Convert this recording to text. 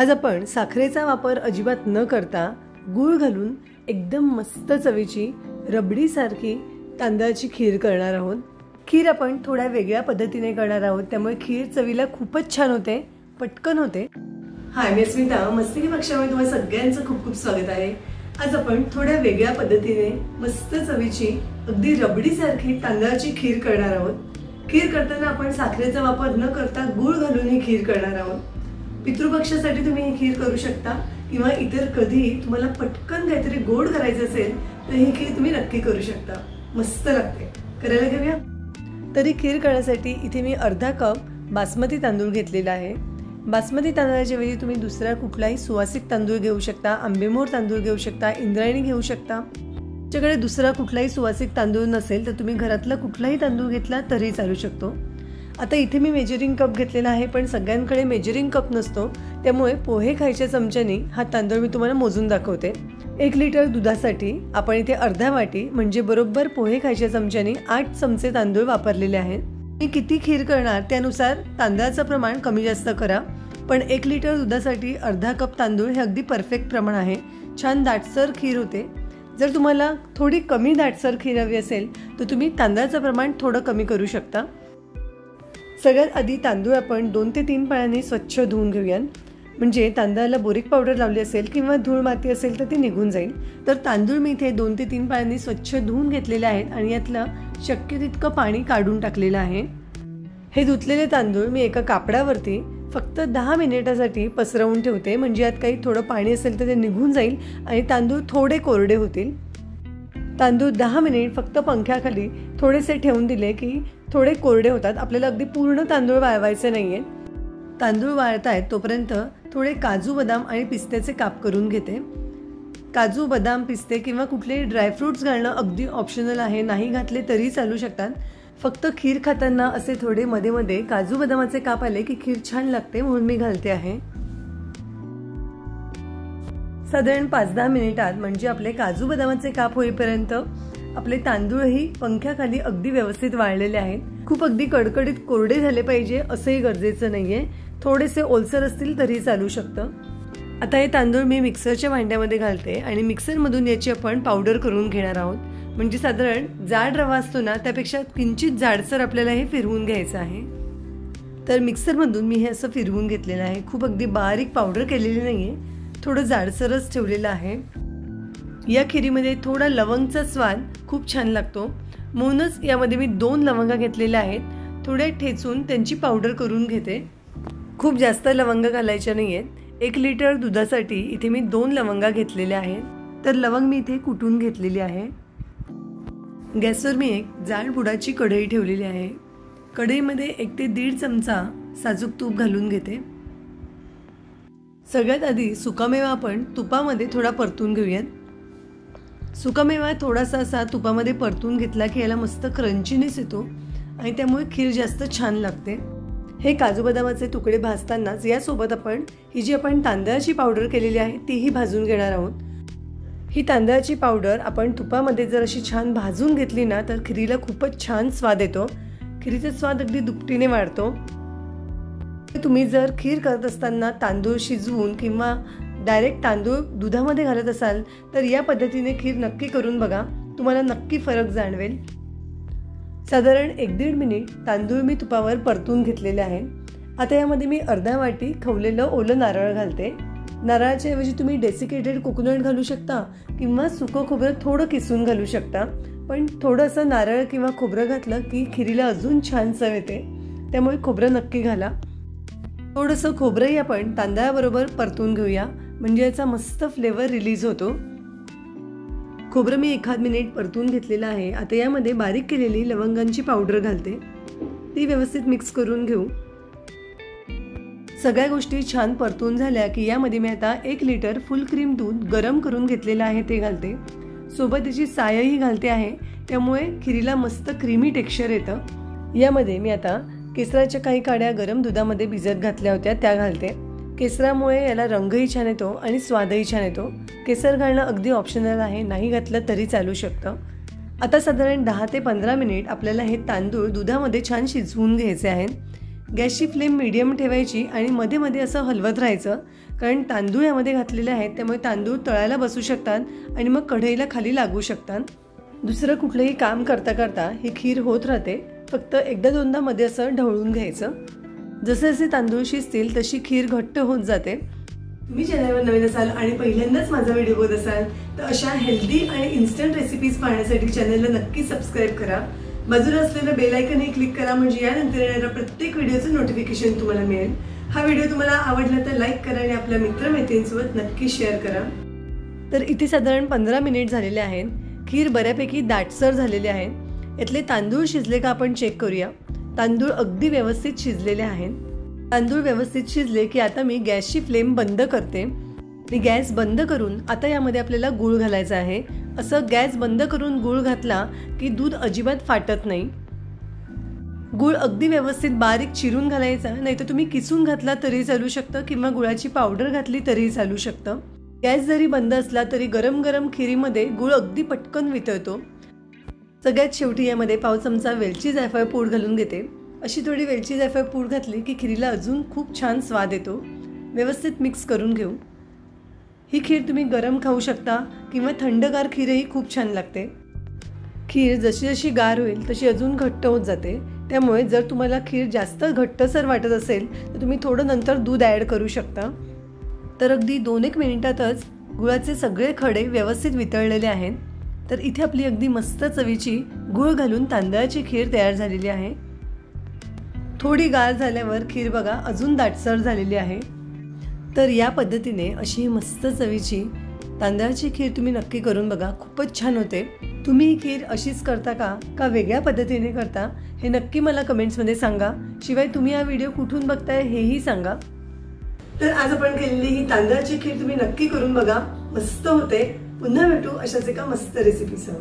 आज आपण साखरेचा वापर अजिबात न करता गूळ घालून एकदम मस्त चवीची रबडीसारखी तांदळाची खीर करणार आहोत। खीर आपण थोड्या वेगळ्या पद्धतीने करणार आहोत, त्यामुळे खीर चवीला खूपच छान होते, पटकन होते। हाय, मी स्मिता, मस्ती की कक्षामध्ये तुम्हा सगळ्यांचं खूप खूप स्वागत आहे। आज आपण थोड्या वेगळ्या पद्धतीने मस्त चवीची अगदी रबडीसारखी तांदळाची खीर करणार आहोत। खीर करताना आपण साखरेचा वापर न करता गूळ घालून ही खीर करणार आहोत। पितृपक्षासाठी तुम्ही ही खीर करू शकता किंवा इतर कधी तुम्हाला पटकन काहीतरी गोड करायचं असेल तर ही खीर तुम्ही नक्की करू शकता, मस्त लागते। करायला घेऊया। तरी खीर करण्यासाठी इथे मी अर्धा कप बासमती तांदूळ घेतलेला आहे। बासमती तांदळाच्या ऐवजी तुम्ही दुसरा कुठलाही सुवासिक तांदूळ घेऊ शकता, आंबेमोर तांदूळ घेऊ शकता, इंद्रायणी घेऊ शकता। तुमच्याकडे दुसरा कुठलाही सुवासिक तांदूळ नसेल तर तुम्ही घरातला कुठलाही तांदूळ घेतला तरी चालू शकतो। आता इथे मी मेजरिंग कप घेतलेला आहे, पण सगळ्यांकडे मेजरिंग कप नसतो, त्यामुळे पोहे खायच्या चमच्याने हा तांदूळ मी तुम्हाला मोजून दाखवते। 1 लिटर दुधासाठी आपण इथे अर्धा वाटी म्हणजे बरोबर पोहे खायच्या चमच्याने 8 चमचे तांदूळ वापरलेले आहेत। मी किती खीर करणार त्यानुसार तांदळाचं प्रमाण कमी जास्त करा, पण 1 लिटर दुधासाठी अर्धा कप तांदूळ हे अगदी परफेक्ट प्रमाण आहे। छान दाटसर खीर होते। जर तुम्हाला थोडी कमी दाटसर खीर हवी असेल तर तुम्ही तांदळाचं प्रमाण थोडं कमी करू शकता। सगळ्यात आधी तांदूळ आपण 2 ते 3 पाण्याने स्वच्छ धुवून घेऊया, म्हणजे तांदळाला बोरिक पावडर लावली असेल किंवा धूळ माती असेल तर ती निघून जाईल। तर तांदूळ मी इथे 2 ते 3 पाण्याने स्वच्छ धुवून घेतलेले आहेत आणि यातलं शक्य तितकं पाणी काढून टाकलेलं आहे। हे धुतलेले तांदूळ मी एका कापडावरती फक्त 10 मिनिटासाठी पसरवून ठेवते, म्हणजे यात काही थोडं पाणी असेल तर ते निघून जाईल आणि तांदूळ थोडे कोरडे होतील। तांदूळ 10 मिनिट फक्त पंख्याखाली थोडेसे ठेवून दिले की थोडे कोरडे होतात। आपल्याला अगदी पूर्ण तांदूळ वाळवायचे नाहीये। तांदूळ वाळतायत तोपर्यंत थोडे काजू, बदाम आणि पिस्त्याचे काप करून घेते। काजू, बदाम, पिस्ते किंवा कुठलेही ड्रायफ्रुट्स घालणं अगदी ऑप्शनल आहे, नाही घातले तरी चालू शकतात। फक्त खीर खाताना असे थोडे मध्ये मध्ये काजू बदामाचे काप आले की खीर छान लागते, म्हणून मी घालते आहे। साधारण 5-10 मिनिटात म्हणजे आपले काजू बदामाचे काप होईपर्यंत आपले तांदूळही पंख्याखाली अगदी व्यवस्थित वाळलेले आहेत। खूप अगदी कडकडीत कोरडे झाले पाहिजे असंही गरजेचं नाहीये, थोडेसे ओलसर असतील तरी चालू शकतं। आता हे तांदूळ मी मिक्सरच्या भांड्यामध्ये घालते आणि मिक्सरमधून याची आपण पावडर करून घेणार आहोत, म्हणजे साधारण जाड रवा असतो ना त्यापेक्षा किंचित जाडसर आपल्याला हे फिरवून घ्यायचं आहे। तर मिक्सरमधून मी हे असं फिरवून घेतलेलं आहे, खूप अगदी बारीक पावडर केलेली नाहीये, थोडं जाडसरच ठेवलेलं आहे। या खिरीमध्ये थोडा लवंगचा स्वाद खूप छान लागतो, म्हणूनच यामध्ये मी 2 लवंगा घेतलेल्या आहेत, थोड्या ठेचून त्यांची पावडर करून घेते। खूप जास्त लवंगा घालायच्या नाही आहेत। 1 लिटर दुधासाठी इथे मी 2 लवंगा घेतलेल्या आहेत, तर लवंग मी इथे कुटून घेतलेली आहे। गॅसवर मी एक जाड बुडाची कढई ठेवलेली आहे। कढईमध्ये 1 ते 1.5 चमचा साजूक तूप घालून घेते। सगळ्यात आधी सुकामेवा आपण तुपामध्ये थोडा परतून घेऊयात। सुकामेवा थोडासा असा तुपामध्ये परतून घेतला की याला मस्त क्रंचीनेस येतो आणि त्यामुळे खीर जास्त छान लागते। हे काजू बदामाचे तुकडे भाजतानाच यासोबत आपण ही जी आपण तांदळाची पावडर केलेली आहे तीही भाजून घेणार आहोत। ही तांदळाची पावडर आपण तुपामध्ये जर अशी छान भाजून घेतली ना तर खिरीला खूपच छान स्वाद येतो, खिरीचा स्वाद अगदी दुपटीने वाढतो। तुम्ही जर खीर करत असताना तांदूळ शिजवून किंवा डायरेक्ट तांदूळ दुधामध्ये घालत असाल तर या पद्धतीने खीर नक्की करून बघा, तुम्हाला नक्की फरक जाणवेल। साधारण 1-1.5 मिनिट तांदूळ मी तुपावर परतून घेतलेले आहे। आता यामध्ये मी अर्धा वाटी खवलेलं ओलं नारळ घालते। नारळाच्या ऐवजी तुम्ही डेसिकेटेड कोकोनट घालू शकता किंवा सुकं खोबरं थोडं किसून घालू शकता, पण थोडंसं नारळ किंवा खोबरं घातलं की खिरीला अजून छान चव येते, त्यामुळे खोबरं नक्की घाला। थोडंसं खोबरंही आपण तांदळाबरोबर परतून घेऊया, म्हणजे याचा मस्त फ्लेवर रिलीज होतो। खोबरं मी 1 मिनिट परतून घेतलेलं आहे। आता यामध्ये बारीक केलेली लवंगांची पावडर घालते, ती व्यवस्थित मिक्स करून घेऊ। सगळ्या गोष्टी छान परतून झाल्या की यामध्ये मी आता 1 लिटर फुल क्रीम दूध गरम करून घेतलेलं आहे ते घालते, सोबत त्याची सायही घालते आहे, त्यामुळे खिरीला मस्त क्रीमी टेक्स्चर येतं। यामध्ये मी आता केसराच्या काही काड्या गरम दुधामध्ये भिजत घातल्या होत्या त्या घालते। केसरामुळे याला रंगही छान येतो आणि स्वादही छान येतो। केसर घालणं अगदी ऑप्शनल आहे, नाही घातलं तरी चालू शकतं। आता साधारण 10 ते 15 मिनिट आपल्याला हे तांदूळ दुधामध्ये छान शिजवून घ्यायचे आहेत। गॅसची फ्लेम मीडियम ठेवायची आणि मध्ये मध्ये असं हलवत राहायचं, कारण तांदूळ यामध्ये घातलेले आहेत त्यामुळे तांदूळ तळायला बसू शकतात आणि मग कढईला खाली लागू शकतात. दुसरं कुठलंही काम करता करता ही खीर होत राहते. फक्त एकदा दोनदा मध्ये असं ढवळून घ्यायचं. जसे जसे तांदूळ शिजतील तशी खीर घट्ट होत जाते. तुम्ही चॅनलवर नवीन असाल आणि पहिल्यांदाच माझा व्हिडिओ बघत असाल तर अशा हेल्दी आणि इन्स्टंट रेसिपीज पाहण्यासाठी चॅनलला नक्की सबस्क्राईब करा. बाजूला असलेलं बेल आयकनही क्लिक करा, म्हणजे यानंतर येणाऱ्या प्रत्येक व्हिडिओचं नोटिफिकेशन तुम्हाला मिळेल. हा व्हिडिओ तुम्हाला आवडला तर लाईक करा आणि आपल्या मित्रमैत्रिणींसोबत नक्की शेअर करा. तर इथे साधारण 15 मिनिट झालेले आहेत. खीर बऱ्यापैकी दाटसर झालेली आहे. यातले तांदूळ शिजले का आपण चेक करूया. तांदूळ अगदी व्यवस्थित शिजलेले आहेत. तांदूळ व्यवस्थित शिजले की आता मी गॅसची फ्लेम बंद करते. मी गॅस बंद करून आता यामध्ये आपल्याला गूळ घालायचा आहे. असं गॅस बंद करून गूळ घातला की दूध अजिबात फाटत नाही. गूळ अगदी व्यवस्थित बारीक चिरून घालायचा, नाहीतर तुम्ही किसून घातला तरी चालू शकतं किंवा गुळाची पावडर घातली तरी चालू शकतं. गॅस जरी बंद असला तरी गरम गरम खिरीमध्ये गूळ अगदी पटकन वितळतो. सगळ्यात शेवटी यामध्ये पाव चमचा वेलची जायफळ पूड घालून घेते. अशी थोडी वेलची जायफळ पूड घातली की खिरीला अजून खूप छान स्वाद येतो. व्यवस्थित मिक्स करून घेऊ. ही खीर तुम्ही गरम खाऊ शकता किंवा थंडगार खीरही खूप छान लागते. खीर जशी जशी गार होईल तशी अजून घट्ट होत जाते. त्यामुळे जर तुम्हाला खीर जास्त घट्टसर वाटत असेल तर तुम्ही थोडं नंतर दूध ॲड करू शकता. तर अगदी 2-1 मिनिटातच गुळाचे सगळे खडे व्यवस्थित वितळलेले आहेत. तर इथे आपली अगदी मस्त चवीची गूळ घालून तांदळाची खीर तयार झालेली आहे. थोडी गार झाल्यावर खीर बघा अजून दाटसर झालेली आहे. तर या पद्धतीने अशी मस्त चवीची तांदळाची खीर तुम्ही नक्की करून बघा. खूपच छान होते. तुम्ही ही खीर अशीच करता का वेगळ्या पद्धतीने करता हे नक्की मला कमेंट्समध्ये सांगा. शिवाय तुम्ही हा व्हिडिओ कुठून बघताय हेही सांगा. तर आज आपण केलेली ही तांदळाची खीर तुम्ही नक्की करून बघा. मस्त होते. पुन्हा भेटू अशाच एका मस्त रेसिपीसह.